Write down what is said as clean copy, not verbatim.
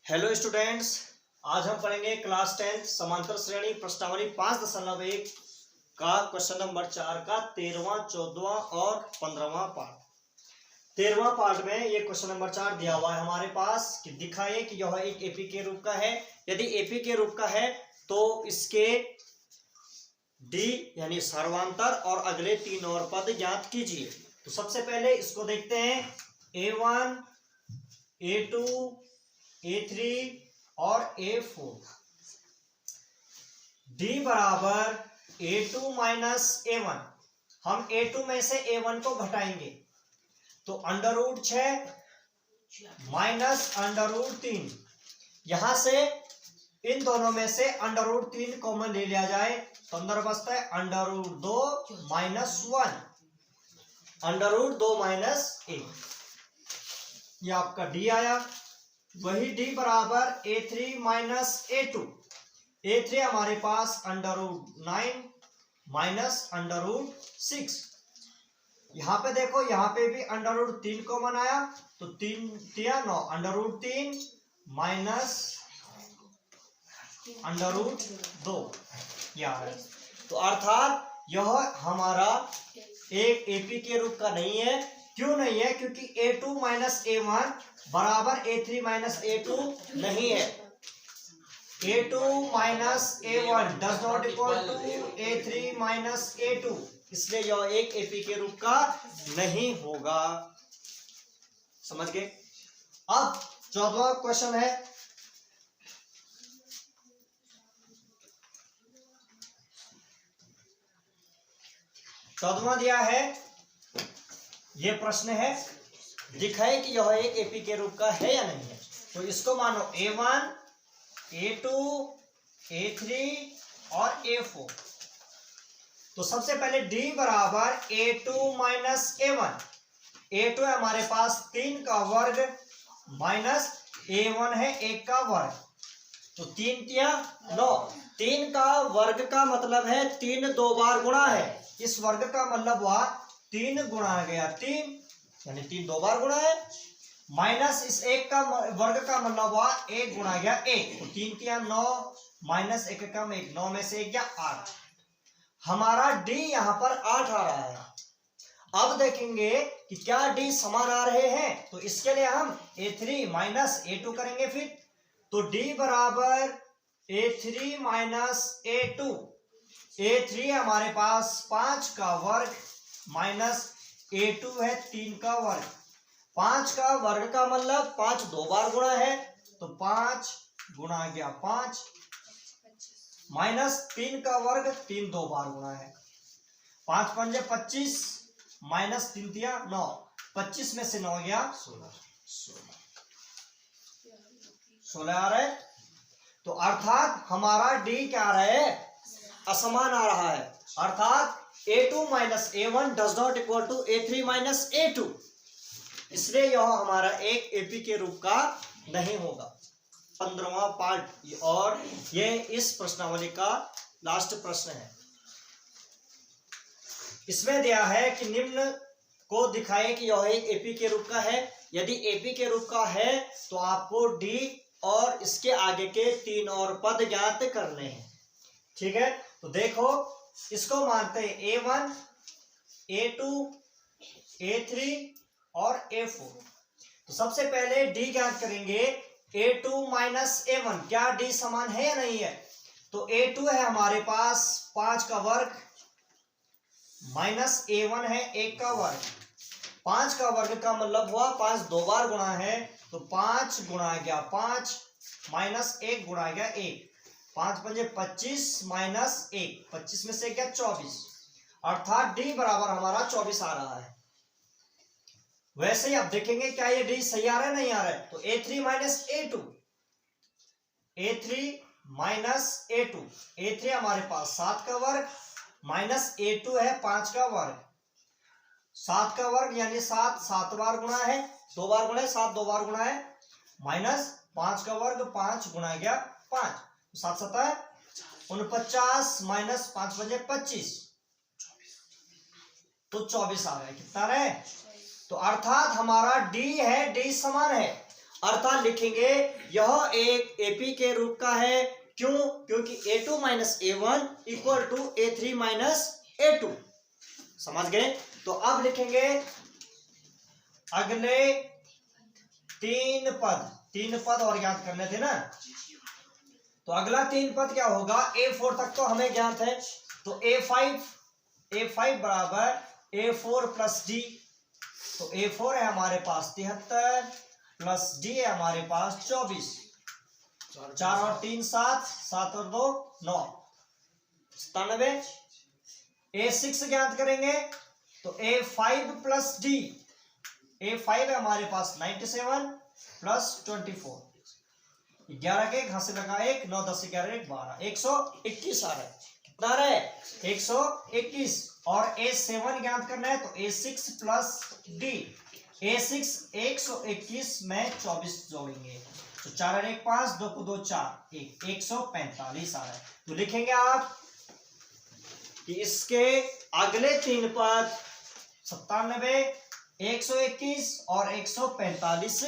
Hello students, आज हम पढ़ेंगे क्लास 10 समांतर श्रेणी प्रश्नावली 5.1 का क्वेश्चन नंबर 4 का 13वां, 14वां और 15वां पार्ट। 13वां पार्ट में ये क्वेश्चन नंबर 4 दिया हुआ है हमारे पास कि दिखाइए कि यह एक एपी के रूप का है। यदि एपी के रूप का है तो इसके डी यानी सर्वांतर और अगले तीन और पद ज्ञात कीजिए। तो सबसे पहले इसको देखते हैं, A1, A2, A3 और A4। D बराबर A2 माइनस A1। हम A2 में से A1 को घटाएंगे तो under root 6 minus under root 3। यहां से इन दोनों में से अंडर रूट 3 कॉमन ले लिया जाए तो अंदर बचता है under root 2 minus 1, under root 2 minus 1। ये आपका D आया। वही D बराबर A3 माइनस A2। A3 हमारे पास under root 9 minus under root 6। यहां पे देखो, यहां पे भी अंडर रूट 3 कॉमन आया तो 3 3 9, under root 3 minus under root 2 यार। तो अर्थात यह हमारा एक एपी के रूप का नहीं है। क्यों नहीं है? क्योंकि A2 माइनस A1 बराबर A3 माइनस A2 नहीं है। A2 minus A1 does not equal to A3 minus A2, इसलिए यह एक एपी के रूप का नहीं होगा। समझ गए? अब 14वां क्वेश्चन है, दिया है। यह प्रश्न है, दिखाए कि यह एक एपी के रूप का है या नहीं है। तो इसको मानो A1, A2, A3 और A4। तो सबसे पहले D बराबर A2 माइनस A1। A2 है हमारे पास 3 का वर्ग माइनस A1 है 1 का वर्ग, तो 3 तिया 9। 3 का वर्ग का मतलब है 3 दो बार गुणा है। इस वर्ग का मतलब हुआ 3 गुणा गया 3, यानी 3 दो बार गुणा है, माइनस इस 1 का वर्ग का मतलब हुआ 1 गुणा गया 1, तो 3 तिया 9 माइनस 1 कम 1, 9 में से 1 गया 8। हमारा D यहां पर 8 आ रहा है। अब देखेंगे कि क्या D समान आ रहे हैं, तो इसके लिए हम A3 माइनस A2 करेंगे। फिर तो D बराबर A3 माइनस A2। A3 हमारे पास 5 का वर्ग माइनस A2 है 3 का वर्ग। 5 का वर्ग का मतलब 5 दो बार गुणा है, तो 5 गुणा गया 5 माइनस 3 का वर्ग 3 दो बार गुणा है। 5 पंजे 25 माइनस 3 तिया 9, 25 में से 9 गया 16 आ रहा है। तो अर्थात हमारा D क्या आ रहा है? असमान आ रहा है। अर्थात A2 minus A1 does not equal to A3 minus A2, इसलिए यह हमारा एक एपी के रूप का नहीं होगा। 15वां पार्ट और ये इस प्रश्नावली का लास्ट प्रश्न है। इसमें दिया है कि निम्न को दिखाए कि यह एक एपी के रूप का है। यदि एपी के रूप का है तो आपको डी और इसके आगे के तीन और पद ज्ञात करने हैं। ठीक है, तो देखो, इसको मानते हैं A1, A2, A3 और A4। तो सबसे पहले D ज्ञात करेंगे। A2 माइनस A1, क्या D समान है या नहीं है? तो A2 है हमारे पास 5 का वर्ग माइनस A1 है 1 का वर्ग। 5 का वर्ग का मतलब हुआ 5 दो बार गुणा है, तो 5 गुणा गया 5 माइनस 1 गुणा गया 1, 5 पंजे 25 माइनस 1, 25 में से क्या 24। अर्थात D बराबर हमारा 24 आ रहा है। वैसे ही आप देखेंगे क्या ये D सही आ रहा है नहीं आ रहा है। तो A3 minus A2, A3 minus A2, A3 हमारे पास 7 का वर्ग माइनस A2 है 5 का वर्ग। 7 का वर्ग यानी 7 7 बार गुणा है, 2 बार गुणा है, 7 दो बार गुणा है, माइनस 5 का वर्ग 5 गुणा गया 5, 7 7 49 माइनस 5 बजे 25, तो 24 आ रहा है। कितना रहे? तो अर्थात हमारा D है, D समान है। अर्थात लिखेंगे यह एक एपी के रूप का है। क्यों? क्योंकि a2 minus a1 equal to a3 minus a2। समझ गए? तो अब लिखेंगे अगले तीन पद और ज्ञात करने थे ना। तो अगला तीन पद क्या होगा? a4 तक तो हमें ज्ञात है, तो a5 बराबर a4 प्लस डी। तो a4 है हमारे पास 73 प्लस डी है हमारे पास 24। 4 और 3 7, 7 और 2 9, 97। a6 ज्ञात करेंगे तो a5 प्लस डी, a5 है हमारे पास 97 प्लस 24। 11 के घासे लगा 1, 9 10 11 1 12, 121 आ रहा है। कितना रहा है? 121। और a7 ज्ञात करना है तो a6 प्लस डी, a6 121 में 24 जोड़ेंगे तो 4 और 1 5, 2 को 2 4, 145 आ रहा है। तो लिखेंगे आप कि इसके अगले तीन पद 97, 121 और 145